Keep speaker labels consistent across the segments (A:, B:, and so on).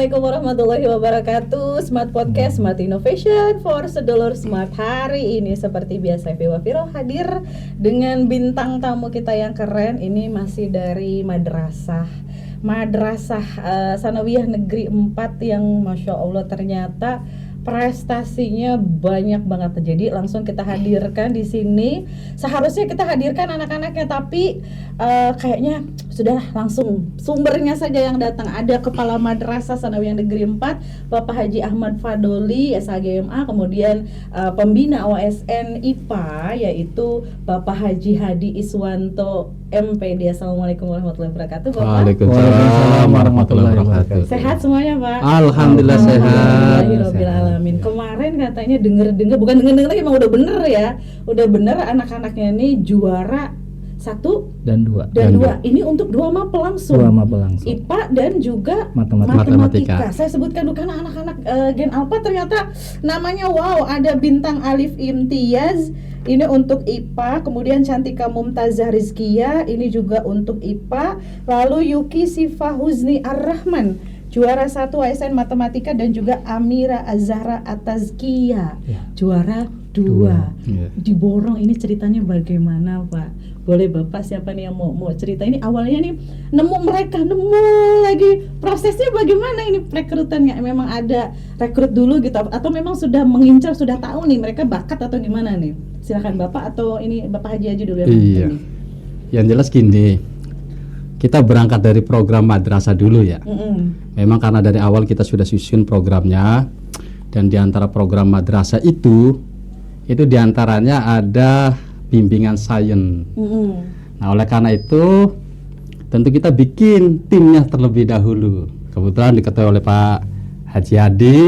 A: Assalamualaikum warahmatullahi wabarakatuh. Smart Podcast, Smart Innovation for Sedulur Smart. Hari ini seperti biasa Viva Viro hadir dengan bintang tamu kita yang keren. Ini masih dari Madrasah Sanawiyah Negeri 4 yang Masya Allah ternyata prestasinya banyak banget. Jadi langsung kita hadirkan di sini. Seharusnya kita hadirkan anak-anaknya, tapi kayaknya sudahlah langsung sumbernya saja yang datang. Ada Kepala Madrasah Sanawiyah Negeri 4 Bapak Haji Ahmad Fadoli SHGMA, kemudian pembina OSN IPA yaitu Bapak Haji Hadi Iswanto MPD. Assalamualaikum warahmatullahi wabarakatuh Bapak.
B: Waalaikumsalam warahmatullahi wabarakatuh.
A: Sehat semuanya Pak?
B: Alhamdulillah sehat.
A: Alhamdulillahirobbilalamin. Kemarin katanya dengar bukan dengar lagi, emang udah bener ya. Udah bener anak-anaknya ini juara 1
B: dan 2.
A: Ini untuk 2 mapel langsung. IPA dan juga matematika. Saya sebutkan dulu karena anak-anak Gen Alpha ternyata namanya wow, ada Bintang Alif Imtiaz. Ini untuk IPA, kemudian Cantika Mumtazah Rizkia, ini juga untuk IPA. Lalu Yuki Sifa Huzni Ar-Rahman, juara 1 ASN Matematika, dan juga Amira Azhara Atazkia, juara 2. Diborong, ini ceritanya bagaimana Pak? Boleh Bapak, siapa nih yang mau cerita ini? Awalnya nih nemu lagi, prosesnya bagaimana ini rekrutannya? Memang ada rekrut dulu gitu, atau memang sudah mengincar, sudah tahu nih mereka bakat atau gimana nih? Silakan Bapak, atau ini Bapak Haji aja dulu yang
B: Iya. Yang jelas gini, kita berangkat dari program madrasah dulu ya. Memang karena dari awal kita sudah susun programnya, dan di antara program madrasah itu diantaranya ada bimbingan sains. Nah, oleh karena itu tentu kita bikin timnya terlebih dahulu. Kebetulan diketuai oleh Pak Haji Hadi.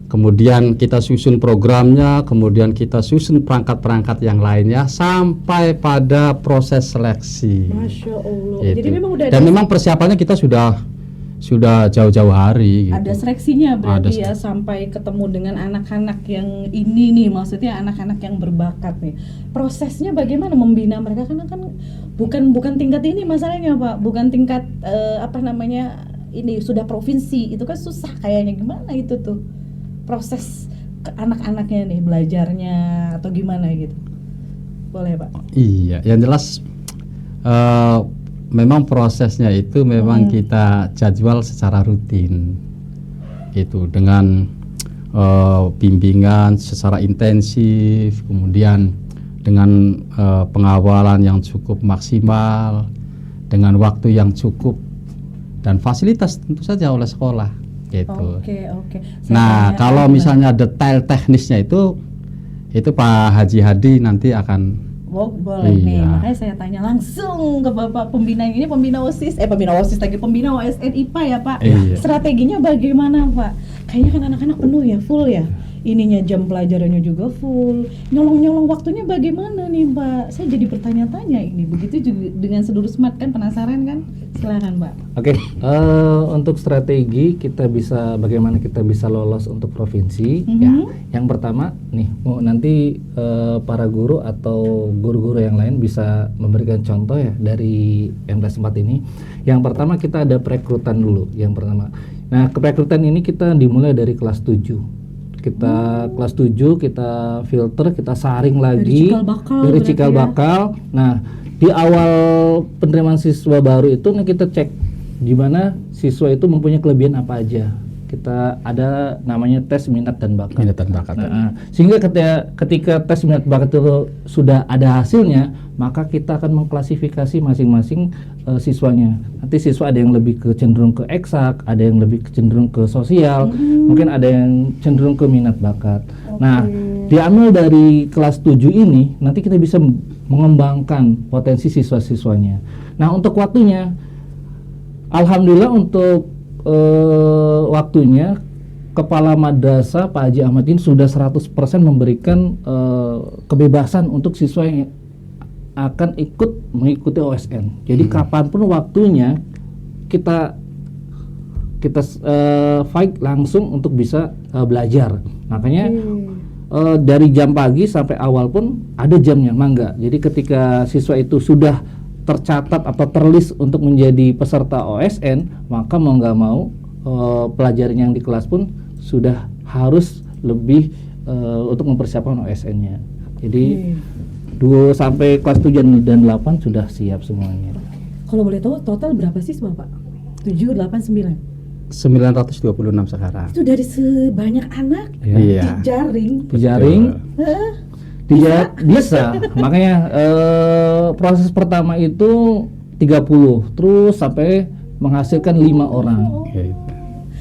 B: Kemudian kita susun programnya, kemudian kita susun perangkat-perangkat yang lainnya sampai pada proses seleksi.
A: Masya Allah.
B: Gitu.
A: Jadi memang udah
B: dan memang persiapannya kita sudah jauh-jauh hari. Gitu.
A: Ada seleksinya berarti ya, sampai ketemu dengan anak-anak yang ini nih, maksudnya anak-anak yang berbakat nih. Prosesnya bagaimana membina mereka, karena kan bukan tingkat ini masalahnya Pak, bukan tingkat ini sudah provinsi, itu kan susah kayaknya. Gimana itu tuh proses ke anak-anaknya nih belajarnya atau gimana gitu? Boleh Pak?
B: Iya, yang jelas memang prosesnya itu memang kita jadwal secara rutin gitu, dengan bimbingan secara intensif, kemudian dengan pengawalan yang cukup maksimal, dengan waktu yang cukup, dan fasilitas tentu saja oleh sekolah gitu.
A: Oke.
B: Nah, kalau misalnya detail teknisnya itu Pak Haji Hadi nanti akan
A: boleh nih, makanya saya tanya langsung ke Bapak pembina ini, pembina OSIS pembina OSN IPA ya Pak. Strateginya bagaimana Pak? Kayaknya kan anak-anak penuh ya, full ya. Ininya jam pelajarannya juga full. Nyolong waktunya bagaimana nih Pak? Saya jadi bertanya-tanya ini. Begitu juga dengan Sedulur Smart, kan penasaran kan? Silakan Pak.
C: Oke, untuk strategi bagaimana kita bisa lolos untuk provinsi ya. Yang pertama nih, nanti para guru atau guru-guru yang lain bisa memberikan contoh ya dari MTS 4 ini. Yang pertama kita ada perekrutan dulu. Yang pertama. Nah, perekrutan ini kita dimulai dari kelas 7. Kelas 7 kita filter, kita saring lagi dari cikal bakal. Nah, di awal penerimaan siswa baru itu kita cek di mana siswa itu mempunyai kelebihan apa aja. Kita ada namanya tes minat dan bakat. Sehingga ketika tes minat bakat itu sudah ada hasilnya, maka kita akan mengklasifikasi masing-masing siswanya. Nanti siswa ada yang lebih cenderung ke eksak, ada yang lebih cenderung ke sosial, mungkin ada yang cenderung ke minat bakat. Nah, diambil dari kelas 7 ini, nanti kita bisa mengembangkan potensi siswa-siswanya. Nah, untuk waktunya, alhamdulillah untuk waktunya Kepala Madrasah Pak Haji Ahmad ini sudah 100% memberikan kebebasan untuk siswa yang akan mengikuti OSN. Jadi kapanpun waktunya kita fight langsung untuk bisa belajar. Makanya dari jam pagi sampai awal pun ada jamnya, mangga. Jadi ketika siswa itu sudah tercatat atau terlist untuk menjadi peserta OSN, maka mau nggak mau pelajaran yang di kelas pun sudah harus lebih untuk mempersiapkan OSN-nya. Jadi 2 sampai kelas 7 dan 8 sudah siap semuanya.
A: Kalau boleh tahu total berapa sih Bapak? 7, 8, 9?
B: 926 sekarang.
A: Itu dari sebanyak anak
B: Iya.
A: di jaring.
C: Bisa. Makanya proses pertama itu 30 terus sampai menghasilkan 5 orang.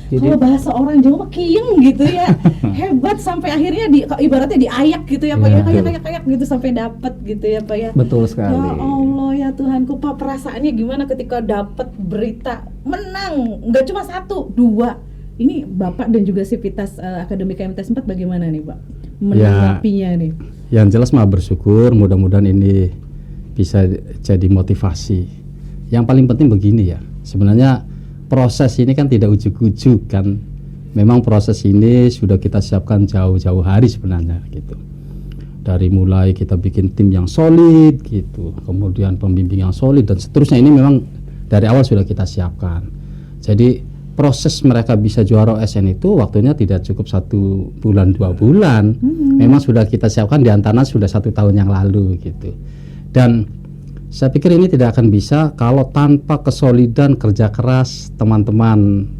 C: Jadi
A: kalau bahasa orang Jawa kiyeng gitu ya. Hebat sampai akhirnya ibaratnya diayak gitu ya Pak ya, kayak gitu sampai dapat gitu ya Pak ya.
C: Betul sekali.
A: Ya Allah ya Tuhanku Pak, perasaannya gimana ketika dapat berita menang, nggak cuma 1, 2. Ini Bapak dan juga Sivitas Akademi KMTS 4 bagaimana nih Pak menanggapinya nih?
B: Yang jelas mah bersyukur, mudah-mudahan ini bisa jadi motivasi. Yang paling penting begini ya, sebenarnya proses ini kan tidak ujuk-ujuk kan. Memang proses ini sudah kita siapkan jauh-jauh hari sebenarnya gitu. Dari mulai kita bikin tim yang solid gitu, kemudian pembimbing yang solid dan seterusnya, ini memang dari awal sudah kita siapkan. Jadi proses mereka bisa juara OSN itu waktunya tidak cukup 1 bulan 2 bulan. Memang sudah kita siapkan, di antara sudah 1 tahun yang lalu gitu. Dan saya pikir ini tidak akan bisa kalau tanpa kesolidan kerja keras teman-teman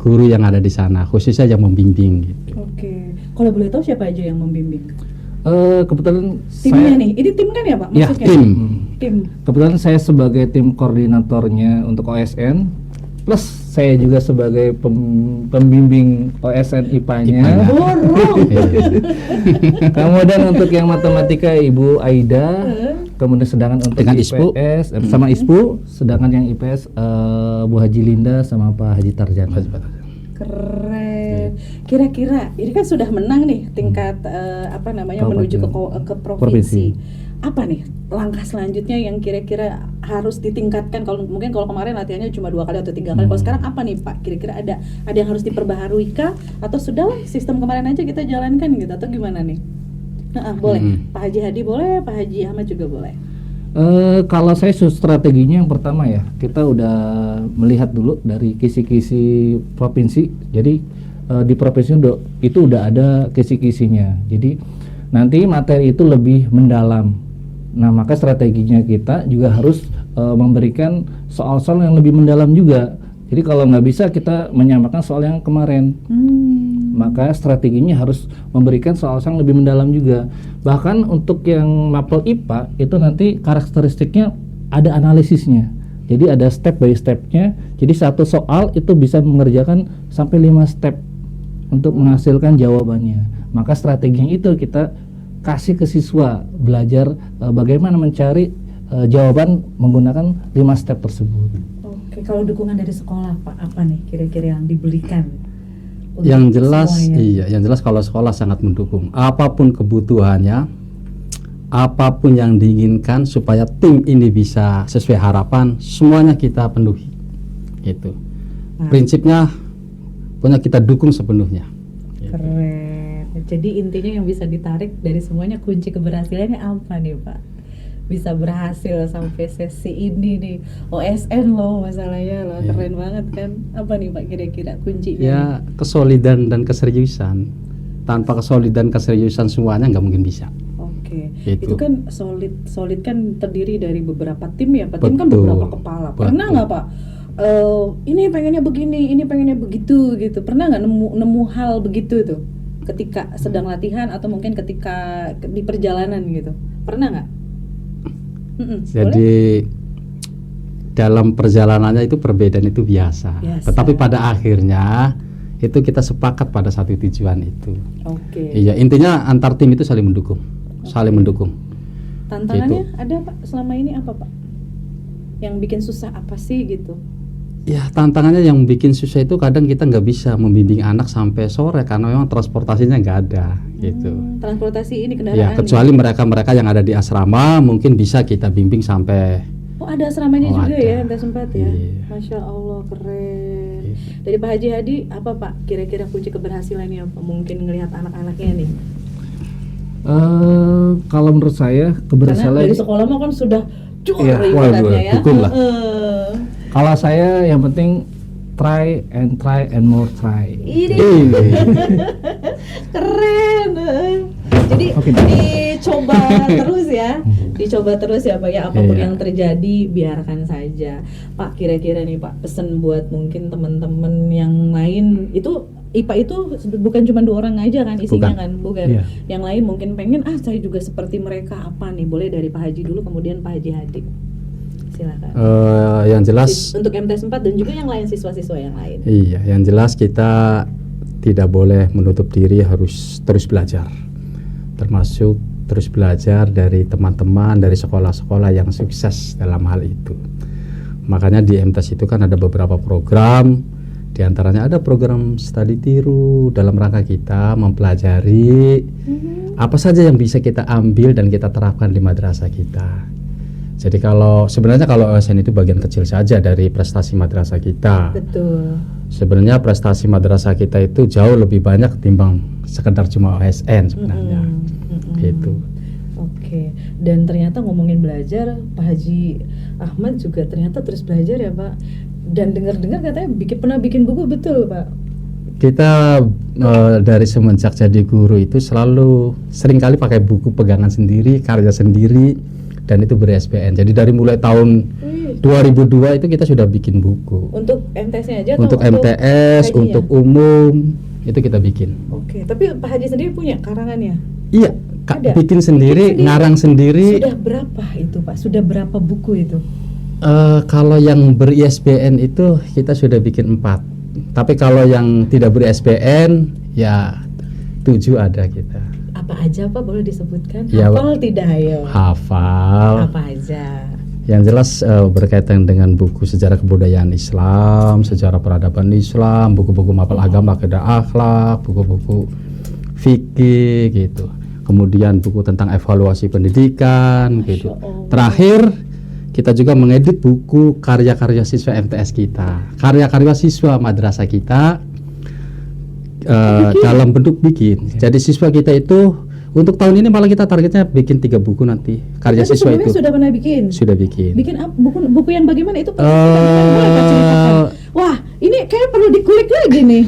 B: guru yang ada di sana, khususnya yang membimbing gitu.
A: Oke. Kalau boleh tahu siapa aja yang membimbing?
C: Kebetulan
A: timnya nih, ini tim kan ya Pak?
C: Ya,
A: maksudnya? Tim.
C: Kebetulan saya sebagai tim koordinatornya untuk OSN, plus saya juga sebagai pembimbing OSN IPA-nya. Kemudian untuk yang matematika Ibu Aida, kemudian sedangkan untuk
B: dengan
C: IPS sama ISPU, sedangkan yang IPS Bu Haji Linda sama Pak Haji Tarjana.
A: Keren. Kira-kira ini kan sudah menang nih tingkat menuju ke provinsi. Apa nih langkah selanjutnya yang kira-kira harus ditingkatkan? Kalau kemarin latihannya cuma 2 kali atau 3 kali, kalau sekarang apa nih Pak? Kira-kira ada yang harus diperbaharui kah? Atau sudahlah sistem kemarin aja kita jalankan gitu, atau gimana nih? Boleh. Pak Haji Hadi boleh, Pak Haji Ahmad juga boleh.
C: Kalau saya strateginya yang pertama ya, kita udah melihat dulu dari kisi-kisi provinsi. Jadi di provinsi itu udah ada kisi-kisinya. Jadi nanti materi itu lebih mendalam. Nah, maka strateginya kita juga harus memberikan soal-soal yang lebih mendalam juga. Jadi kalau nggak bisa kita menyamakan soal yang kemarin, maka strateginya harus memberikan soal-soal yang lebih mendalam juga. Bahkan untuk yang mapel IPA itu nanti karakteristiknya ada analisisnya. Jadi ada step by stepnya. Jadi satu soal itu bisa mengerjakan sampai 5 step untuk menghasilkan jawabannya. Maka strateginya itu kita kasih ke siswa belajar bagaimana mencari jawaban menggunakan 5 step tersebut.
A: Oke, kalau dukungan dari sekolah Pak, apa nih kira-kira yang diberikan?
B: Yang jelas semuanya? Yang jelas kalau sekolah sangat mendukung. Apapun kebutuhannya, apapun yang diinginkan supaya tim ini bisa sesuai harapan, semuanya kita penuhi. Gitu. Prinsipnya punya kita dukung sepenuhnya.
A: Keren. Jadi intinya yang bisa ditarik dari semuanya, kunci keberhasilannya apa nih Pak? Bisa berhasil sampai sesi ini nih, OSN loh masalahnya loh, keren banget kan? Apa nih Pak kira-kira kuncinya?
B: Ya, kesolidan dan keseriusan. Tanpa kesolidan keseriusan semuanya nggak mungkin bisa.
A: Oke.
B: Gitu.
A: Itu kan solid kan terdiri dari beberapa tim ya Pak. Tim kan beberapa kepala. Pernah nggak Pak? Ini pengennya begini, ini pengennya begitu gitu. Pernah nggak nemu hal begitu tuh? Ketika sedang latihan atau mungkin ketika di perjalanan gitu, pernah nggak?
B: Jadi dalam perjalanannya itu perbedaan itu biasa. Tetapi pada akhirnya itu kita sepakat pada satu tujuan itu.
A: Oke.
B: Iya, intinya antar tim itu saling mendukung, saling mendukung.
A: Tantangannya
B: gitu.
A: ada Pak selama ini apa Pak? Yang bikin susah apa sih gitu?
B: Ya, tantangannya yang bikin susah itu kadang kita nggak bisa membimbing anak sampai sore karena memang transportasinya nggak ada gitu.
A: Transportasi ini kendaraan.
B: Ya, kecuali mereka yang ada di asrama mungkin bisa kita bimbing sampai.
A: Oh, ada asramanya juga
B: ada.
A: Ya, entah sempat ya.
B: Iya.
A: Masya Allah, keren.
B: Iya.
A: Dari Pak Haji Hadi, apa Pak kira-kira kunci keberhasilannya mungkin ngelihat anak-anaknya nih?
C: Kalau menurut saya keberhasilan
A: dari sekolah mah kan sudah
C: dukung lah. Kalau saya yang penting try and more try.
A: Ini keren. Jadi dicoba terus ya, dicoba terus ya Pak ya, apapun yang terjadi biarkan saja. Pak, kira-kira nih Pak, pesan buat mungkin teman-teman yang lain itu. IPA itu bukan cuma 2 orang aja kan isinya bukan.
C: Iya.
A: Yang lain mungkin pengen saya juga seperti mereka, apa nih? Boleh dari Pak Haji dulu, kemudian Pak Haji Hadi. Silakan.
B: Yang jelas
A: untuk MTS 4 dan juga yang lain, siswa-siswa yang lain.
B: Iya, yang jelas kita tidak boleh menutup diri, harus terus belajar. Termasuk terus belajar dari teman-teman dari sekolah-sekolah yang sukses dalam hal itu. Makanya di MTS itu kan ada beberapa program. Di antaranya ada program studi tiru dalam rangka kita mempelajari apa saja yang bisa kita ambil dan kita terapkan di madrasah kita. Jadi sebenarnya kalau OSN itu bagian kecil saja dari prestasi madrasah kita.
A: Betul.
B: Sebenarnya prestasi madrasah kita itu jauh lebih banyak ketimbang sekedar cuma OSN sebenarnya. Gitu.
A: Oke. Dan ternyata ngomongin belajar, Pak Haji Ahmad juga ternyata terus belajar ya Pak. Dan dengar-dengar katanya pernah bikin buku, betul Pak?
B: Kita dari semenjak jadi guru itu seringkali pakai buku pegangan sendiri, karya sendiri, dan itu ber-ISBN. Jadi dari mulai tahun 2002 itu kita sudah bikin buku.
A: Untuk MTS-nya aja?
B: Untuk MTS, untuk umum, itu kita bikin.
A: Oke, tapi Pak Haji sendiri punya karangannya?
B: Iya, bikin sendiri, ngarang sendiri.
A: Sudah berapa itu Pak? Sudah berapa buku itu?
B: Kalau yang ber-ISBN itu kita sudah bikin 4. Tapi kalau yang tidak ber-ISBN ya 7 ada kita.
A: Apa aja Pak, boleh disebutkan?
B: Ya,
A: hafal tidak ayo?
B: Hafal.
A: Apa aja?
B: Yang jelas berkaitan dengan buku sejarah kebudayaan Islam, sejarah peradaban Islam, buku-buku mapel agama, akidah akhlak, buku-buku fikih gitu. Kemudian buku tentang evaluasi pendidikan gitu. Terakhir kita juga mengedit buku karya-karya siswa MTS kita, karya-karya siswa madrasah kita dalam bentuk bikin. Jadi siswa kita itu untuk tahun ini malah kita targetnya bikin 3 buku nanti karya siswa itu.
A: Sudah pernah bikin?
B: Sudah bikin.
A: Bikin buku yang bagaimana itu? Boleh Pak ceritakan? Wah, ini kayak perlu dikulik lagi nih.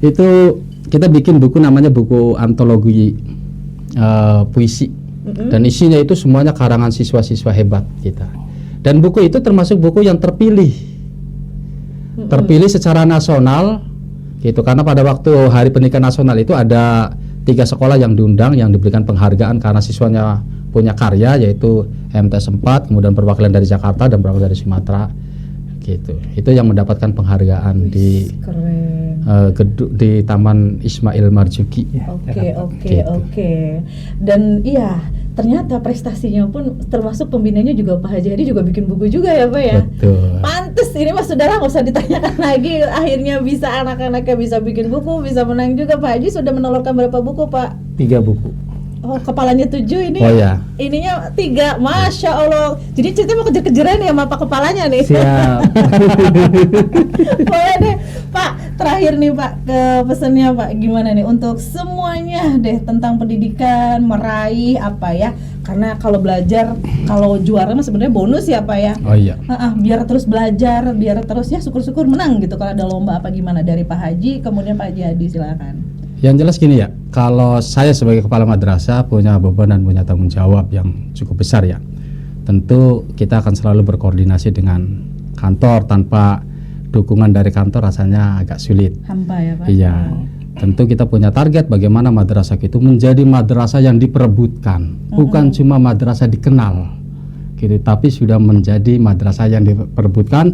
B: Itu kita bikin buku namanya buku antologi puisi. Dan isinya itu semuanya karangan siswa-siswa hebat kita. Dan buku itu termasuk buku yang terpilih secara nasional gitu, karena pada waktu Hari Pendidikan Nasional itu ada 3 sekolah yang diundang, yang diberikan penghargaan karena siswanya punya karya, yaitu MTS 4, kemudian perwakilan dari Jakarta dan perwakilan dari Sumatera gitu. Itu yang mendapatkan penghargaan di Taman Ismail Marzuki.
A: Oke. Dan iya, ternyata prestasinya pun termasuk pembinanya juga Pak Haji Hadi juga bikin buku juga ya Pak ya.
B: Betul.
A: Pantes ini Mas, saudara nggak usah ditanyakan lagi, akhirnya bisa anak-anaknya bisa bikin buku, bisa menang juga. Pak Haji sudah menolorkan berapa buku Pak?
C: 3 buku.
A: Oh, kepalanya 7 ini.
B: Oh ya.
A: Ininya 3, Masya Allah. Jadi cerita mau kejar-kejaran ya sama Pak kepalanya nih.
C: Siap.
A: Boleh deh Pak, terakhir nih Pak, ke pesannya Pak gimana nih untuk semuanya deh tentang pendidikan, meraih apa ya? Karena kalau belajar, kalau juara mah sebenarnya bonus ya Pak ya.
B: Oh iya.
A: Biar terus belajar, biar terus ya syukur-syukur menang gitu kalau ada lomba apa gimana. Dari Pak Haji, kemudian Pak Haji Hadi, silakan.
B: Yang jelas gini ya, kalau saya sebagai kepala madrasah punya beban dan punya tanggung jawab yang cukup besar ya. Tentu kita akan selalu berkoordinasi dengan kantor, tanpa dukungan dari kantor rasanya agak sulit.
A: Hampa ya Pak?
B: Iya. Tentu kita punya target bagaimana madrasah itu menjadi madrasah yang diperebutkan, bukan cuma madrasah dikenal gitu, tapi sudah menjadi madrasah yang diperebutkan,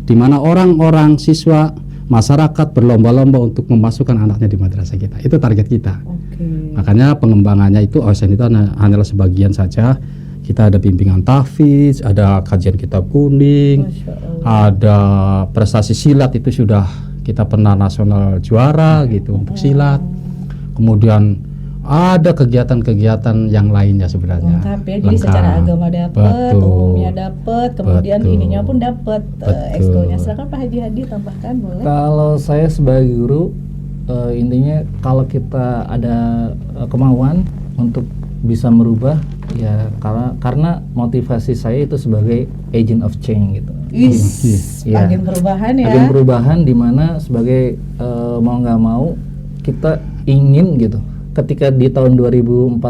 B: di mana orang-orang siswa masyarakat berlomba-lomba untuk memasukkan anaknya di madrasah kita. Itu target kita. Makanya pengembangannya itu OSN itu hanyalah sebagian saja. Kita ada bimbingan tahfidz, ada kajian kitab kuning, ada prestasi silat, itu sudah kita pernah nasional juara gitu untuk silat. Kemudian ada kegiatan-kegiatan yang lainnya sebenarnya.
A: Lengkap ya, jadi secara agama dapat, umumnya dapat, kemudian ininya pun dapat, ekskulnya. Silakan Pak Haji Hadi tambahkan, boleh?
C: Kalau saya sebagai guru, intinya kalau kita ada kemauan untuk bisa merubah, Ya, karena motivasi saya itu sebagai agent of change gitu. Ya.
A: Agen perubahan ya.
C: Agen perubahan di mana sebagai mau nggak mau kita ingin gitu. Ketika di tahun 2045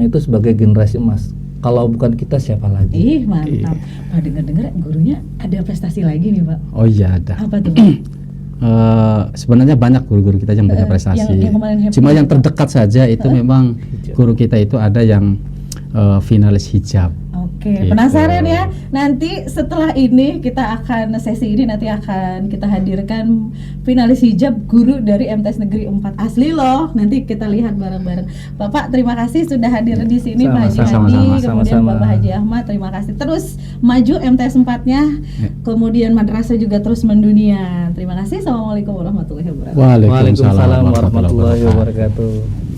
C: itu sebagai generasi emas. Kalau bukan kita siapa lagi?
A: Ih, mantap. Pak, dengar-dengar gurunya ada prestasi lagi nih, Pak.
B: Oh iya, ada.
A: Apa tuh?
B: Sebenarnya banyak guru-guru kita yang punya prestasi.
A: Yang kemarin
B: Cuma yang terdekat saja itu memang guru kita itu ada yang finalis hijab.
A: Oke,
B: Gitu.
A: penasaran ya? Nanti setelah ini sesi ini nanti akan kita hadirkan finalis hijab guru dari MTs Negeri 4 asli loh. Nanti kita lihat bareng-bareng. Bapak, terima kasih sudah hadir di sini, Pak Haji Hadi. Kemudian Bapak Haji Ahmad, terima kasih. Terus maju MTs 4-nya. Kemudian madrasah juga terus mendunia. Terima kasih. Assalamualaikum warahmatullahi wabarakatuh.
B: Waalaikumsalam warahmatullahi wabarakatuh.